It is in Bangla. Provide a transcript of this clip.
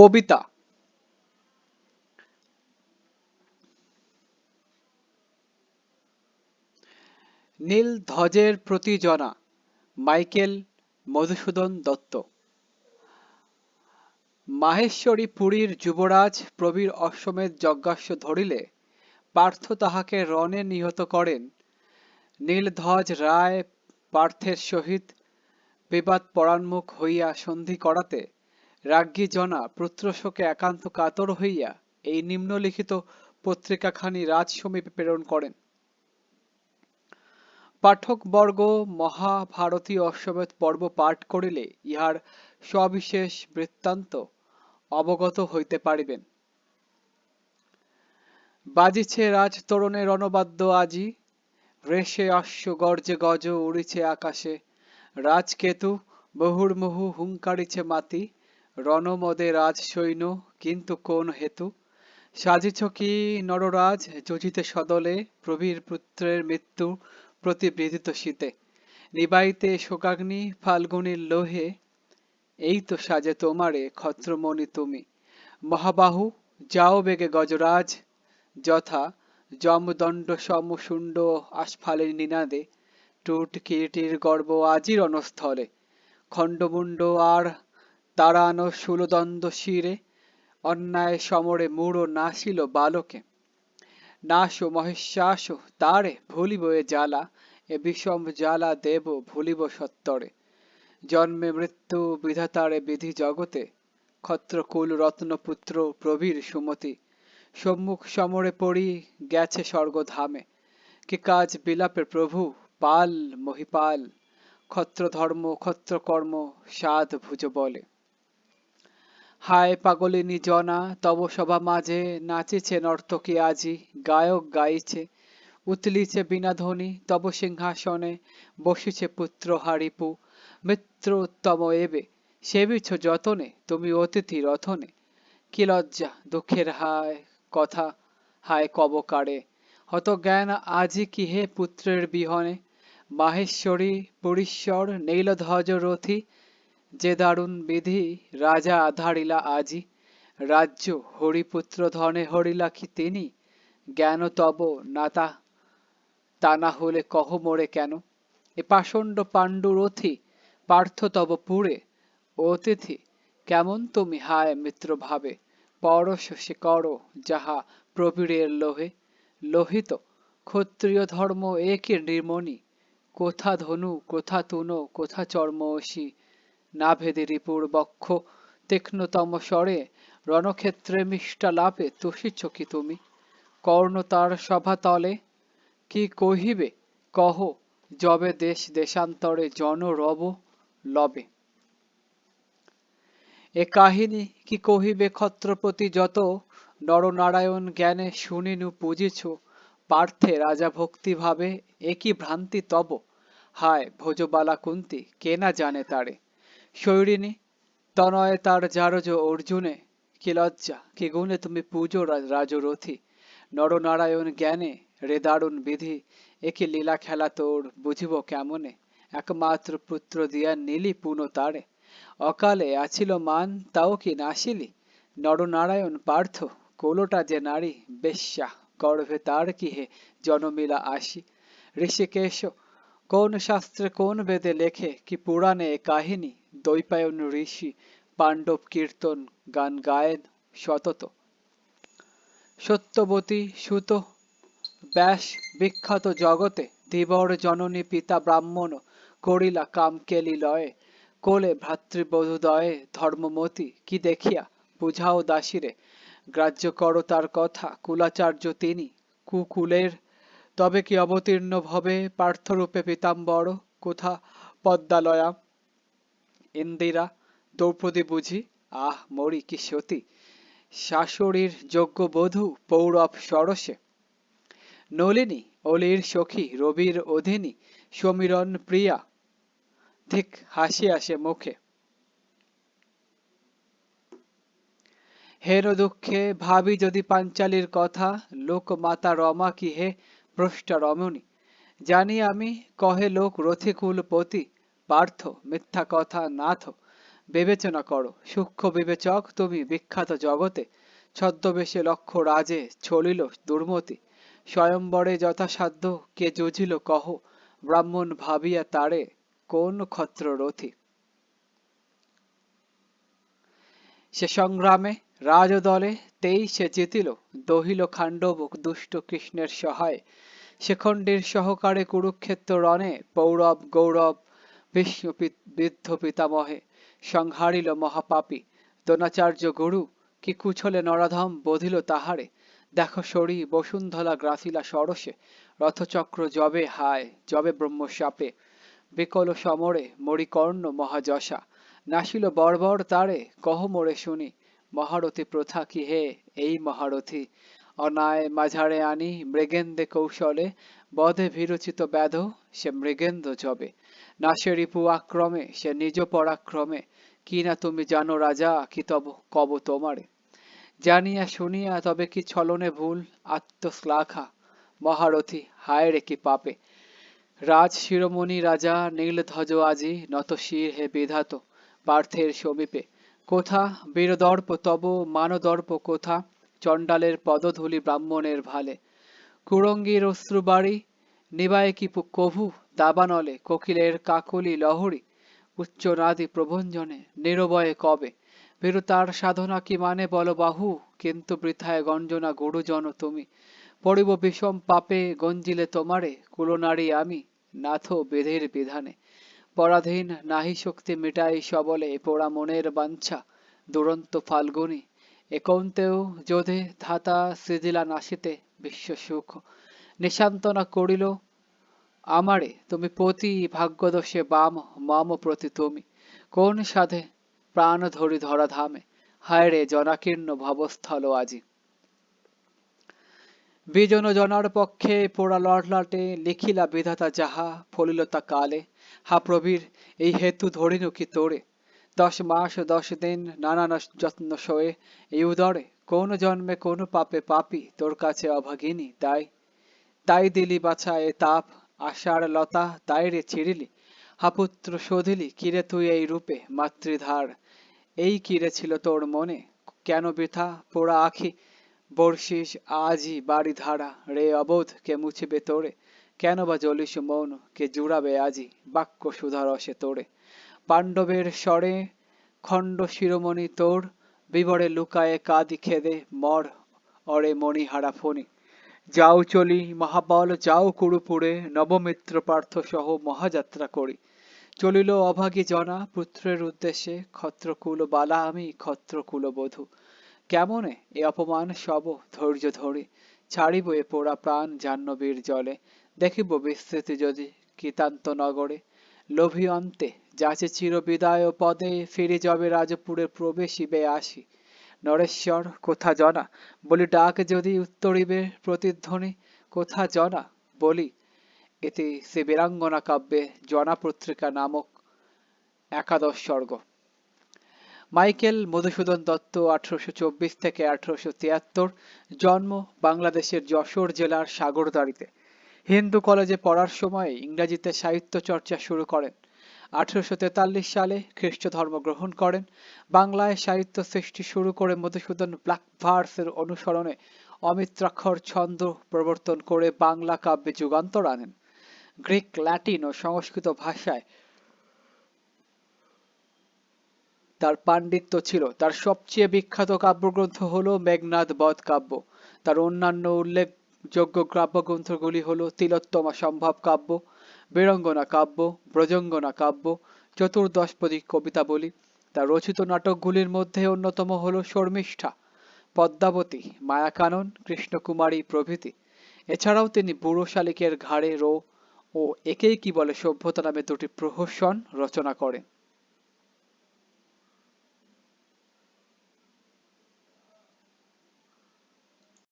কবিতা। নীল ধ্বজের প্রতি জনা, মাইকেল মধুসূদন দত্ত। মাহেশ্বরী পুরীর যুবরাজ প্রবীর অশ্বমেধ যজ্ঞাশ্ব ধরিলে পার্থ তাহাকে রণে নিহত করেন। নীলধ্বজ রায় পার্থের সহিত বিবাদ পরান্মুখ হইয়া সন্ধি করাতে রাজ্ঞী জনা পুত্রশোকে একান্ত কাতর হইয়া এই নিম্নলিখিত পত্রিকাখানি রাজসমীপে প্রেরণ করেন। পাঠকবর্গ মহাভারতী অশ্বমেধ পর্ব পাঠ করিলে ইহার সবিশেষ বৃত্তান্ত অবগত হইতে পারিবেন। বাজিছে রাজতরণে রণবাদ্য আজি, রেশে অশ্ব গর্জে গজ উড়িছে আকাশে, রাজকেতু মুহুর্মুহু হুঙ্কারিছে মাতি, রণমদে রাজ সৈন্য কিন্তু কোন হেতু, সাজিছ কি নররাজ যুজিতে সদলে, প্রবীর পুত্রের মৃত্যু প্রতি বিদিত শীতে, নিবাইতে শোকাগ্নি ফাল্গুনীর লোহে, এই তো সাজে তোমারে ক্ষত্রমণি তুমি, মহাবাহু যাও বেগে গজরাজ, যথা যমদণ্ড সমশুণ্ড আস্ফালের নিনাদে, টুট কিরীটির গর্ব আজি রণস্থলে, খণ্ডমুণ্ড আর তাড়ানো শূলদণ্ড শিরে, অন্যায় সমরে মূঢ় নাসিল বালকে, নাশ মহিষাস তারে ভুলিব এ জ্বালা, এ বিষম জ্বালা দেব ভুলিব সত্তরে, জন্মে মৃত্যু বিধাতারে বিধি জগতে, ক্ষত্রকুল রত্নপুত্র প্রবীর সুমতি, সম্মুখ সমরে পড়ি গেছে স্বর্গধামে, কি কাজ বিলাপের প্রভু পাল মহিপাল, ক্ষত্র ধর্ম ক্ষত্র কর্ম সাধ ভুজ বলে, হায় পাগলিনী জনা তব সভা মাঝে, নাচিছে নর্তকী আজি গায়ক গাইছে, উতলিছে বীণাধ্বনি তব সিংহাসনে, বসিছে পুত্র হারিপু মিত্র উত্তম এবে, সেবিছ যতনে তুমি অতিথি রথনে, কি লজ্জা দুঃখের হায় কথা হায় কবকারে, হত জ্ঞান আজি কি হে পুত্রের বিহনে, মাহেশ্বরী পুরীশ্বর নীলধ্বজ রথী, যে দারুণ বিধি রাজা আধারিলা আজি, রাজ্য হরিপুত্র ধনে হরিলা কি তিনি, জ্ঞান তব নাতা তা না হলে কহ মোরে কেন, এ পাষণ্ড পাণ্ডু রথী পার্থ তব পুরে, অতিথি কেমন তুমি হায় মিত্র ভাবে, পরশ সে করো যাহা প্রবীরের লোহে, লোহিত ক্ষত্রিয় ধর্ম একে নির্মণি, কোথা ধনু কোথা তুন কোথা চর্মসি, না ভেদে রিপুর বক্ষ তীক্ষ্ণতম স্বরে, রণক্ষেত্রে মিষ্টালাপে তুষিছ কি তুমি, কর্ণ তার সভা তলে কি কহিবে কহ, যবে দেশ দেশান্তরে জন রব লবে, এ কাহিনী কি কহিবে ক্ষত্রপতি যত, নরনারায়ণ জ্ঞানে শুনিনু পুজিছু, পার্থে রাজা ভক্তি ভাবে একই ভ্রান্তি তব, হায় ভোজবালা কুন্তি কে না জানে তারে, শৈরিনী তনয় তার জারজ অর্জুনে, কি লজ্জা কি গুণে তুমি পূজো রাজরথী, নরনারায়ণ জ্ঞানে রে দারুণ বিধি, একে লীলা খেলা তোর বুঝিব কেমনে, একমাত্র পুত্র দিয়া নীলি পুন তারে, অকালে আছিল মান তাও কি নাসিলি, নরনারায়ণ পার্থ কোলোটা যে নারী বেশ্যা, গর্ভে তার কি হে জনমিলা আসি, ঋষিকেশ কোন শাস্ত্রে কোন বেদে লেখে কি পুরাণে এ কাহিনী, দৈপায়ন ঋষি পাণ্ডব কীর্তন গান গায়েন সতত, সত্যবতী সুত ব্যাস বিখ্যাত জগতে, ধীবর জননী পিতা ব্রাহ্মণ করিলা কামকেলি লয়ে, কোলে ভ্রাতৃবধূদয়ে ধর্মমতি, কি দেখিয়া বুঝাও দাসীরে, গ্রাহ্য কর তার কথা কুলাচার্য তিনি, কুকুলের তবে কি অবতীর্ণ ভবে, পার্থরূপে পীতাম্বর কোথা পদ্মালয়া, ইন্দিরা দ্রৌপদী বুঝি আহ মরি কি সতী, শাশুড়ির যোগ্য বধূ পৌরব সরসে, নলিনী অলির সখী রবির অধিনী, সমীরণ প্রিয়া ধিক হাসি আসে মুখে, হেন দুঃখে ভাবি যদি পাঞ্চালীর কথা, লোকমাতা রমা কি হে ভ্রষ্টা রমণী, জানি আমি কহে লোক রথিকুল পতি, পার্থ মিথ্যা কথা নাথ, বিবেচনা করো, সূক্ষ্ম বিবেচক তুমি বিখ্যাত জগতে, ছদ্মবেশে লক্ষ রাজে চলিল দুর্মতি, স্বয়ম্বরে যথাসাধ্য কে যুঝিল কহ, ব্রাহ্মণ ভাবিয়া তারে কোন ক্ষত্র রথি। সে সংগ্রামে রাজদলে তেই সে জিতিল, দহিল খাণ্ডব দুষ্ট কৃষ্ণের সহায়, শেখণ্ডীর সহকারে কুরুক্ষেত্র রণে, পৌরব গৌরব ভীষ্ম বৃদ্ধ পিতামহে, সংহারিল মহাপাপী দ্রোণাচার্য গুরু, কি কুছলে নরাধম বধিল তাহারে, দেখো সরি বসুন্ধলা গ্রাসিলা সরসে, রথচক্র যবে হায় যবে ব্রহ্মশাপে, বিকল সমরে মরিকর্ণ মহাযশা, নাসিল বর্বর তারে কহ মোরে শুনি, মহারথী প্রথা কি হে এই মহারথী, অনায় মাঝারে আনি মৃগেন্দে কৌশলে, বধে বিরচিত ব্যাধ সে মৃগেন্দ্র জবে, নাসে রিপু আক্রমে সে নিজ পরাক্রমে, কি না তুমি জানো রাজা কি তব কব তোমারে, জানিয়া শুনিয়া তবে কি ছলনে ভুল, আত্মশ্লাঘা মহারথী হায় রে কি পাপে, রাজ শিরোমণি রাজা নীলধ্বজ আজি, নত শির হে বিধাত পার্থের সমীপে, কোথা বীরদর্প তব মানদর্প কোথা, চণ্ডালের পদধূলি ব্রাহ্মণের ভালে, কুরঙ্গীর অশ্রুবাড়ি নিবায় কি কভু, দাবানলে কোকিলের কাকলি লহরী, উচ্চনাদি প্রভঞ্জনে নিরবয়ে কবে, বীরতার সাধনা কি মানে বল বাহু, কিন্তু বৃথায় গঞ্জনা গুরুজন তুমি, পড়িব বিষম পাপে গঞ্জিলে তোমারে, কুলনারী আমি নাথ বিধির বিধানে, পরাধীন নাহি শক্তি মিটাই সবলে, পোড়া মনের বাঞ্ছা দুরন্ত ফাল্গুনী, একন্তেও যোধে ধাতা সৃজিলা নাশিতে, বিশ্ব সুখ নিশান্তনা করিল আমারে, তুমি পতি ভাগ্যদোষে বাম মম প্রতি তুমি, কোন সাধে প্রাণ ধরি ধরাধামে, হায় রে জনাকীর্ণ ভবস্থল আজি, বিজন জনার পক্ষে পোড়া লড়লাটে, লিখিলা বিধাতা যাহা ফলিল তা কালে, হা প্রবীর এই হেতু ধরিনু কি তোরে, 10 মাস 10 দিন নানা যত্ন সয়ে, এই উদরে কোন জন্মে কোন পাপে পাপী তোর কাছে অভাগিনী, তাই দিলি বাছা এ তাপ, আশার লতা তাই রে ছিড়িলি, হা পুত্র শোধিলি কিরে তুই এই রূপে মাতৃধার, এই কিরে ছিল তোর মনে, কেন বৃথা পোড়া আখি বর্ষিস আজই বাড়ি ধারা, রে অবোধ কে মুছিবে তোরে, কেন বা জ্বলিস মৌন কে জুড়াবে আজি বাক্য সুধারসে তোরে, পাণ্ডবের স্বরে খণ্ড শিরোমণি তোর, বিবরে লুকায়ে কাঁদি খেদে মর অরে মণিহারা ফণি, যাও চলি মহাবল যাও কুরুপুরে, নবমিত্র পার্থ সহ মহাযাত্রা করি, চলিল অভাগী জনা পুত্রের উদ্দেশ্যে, ক্ষত্রকুল বালা আমি ক্ষত্রকুল বধূ, কেমনে এ অপমান সব ধৈর্য ধরি, ছাড়িব এ পোড়া প্রাণ জাহ্নবীর জলে, দেখিব বিস্তৃতি যদি কৃতান্ত নগরে, লোভী অন্তে যাচে চির বিদায় পদে, ফিরে যাবে রাজপুরে প্রবেশিবে আসি, নরেশ্বর কোথা জনা বলি ডাক যদি উত্তরিবে প্রতিধ্বনি, কোথা জনা বলি, এতে সে বীরাঙ্গনা কাব্যে জনা পত্রিকা নামক 11 সর্গ। মাইকেল মধুসূদন দত্ত 1824 থেকে 1873, জন্ম বাংলাদেশের যশোর জেলার সাগরদাড়িতে, হিন্দু কলেজে পড়ার সময় ইংরেজিতে সাহিত্য চর্চা শুরু করেন, 1843 সালে খ্রিস্ট ধর্ম গ্রহণ করেন, বাংলায় সাহিত্য সৃষ্টি শুরু করে মধুসূদন ব্ল্যাক ভার্সের অনুসরণে অমিত্রাক্ষর ছন্দ প্রবর্তন করে বাংলা কাব্যে যুগান্তর আনেন, গ্রিক ল্যাটিন ও সংস্কৃত ভাষায় তার পাণ্ডিত্য ছিল, তার সবচেয়ে বিখ্যাত কাব্যগ্রন্থ হল মেঘনাদ বধ কাব্য, তার অন্যান্য উল্লেখযোগ্য কাব্যগ্রন্থগুলি হল তিলোত্তমা সম্ভব কাব্য, বীরঙ্গনা কাব্য, ব্রজঙ্গনা কাব্য, চতুর্দশপদী কবিতাবলী, তার রচিত নাটকগুলির মধ্যে অন্যতম হল শর্মিষ্ঠা, পদ্মাবতী, মায়াকানন, কৃষ্ণকুমারী প্রভৃতি, এছাড়াও তিনি বুড়ো শালিকের ঘাড়ে রো ও একেই কি বলে সভ্যতা নামে দুটি প্রহসন রচনা করেন।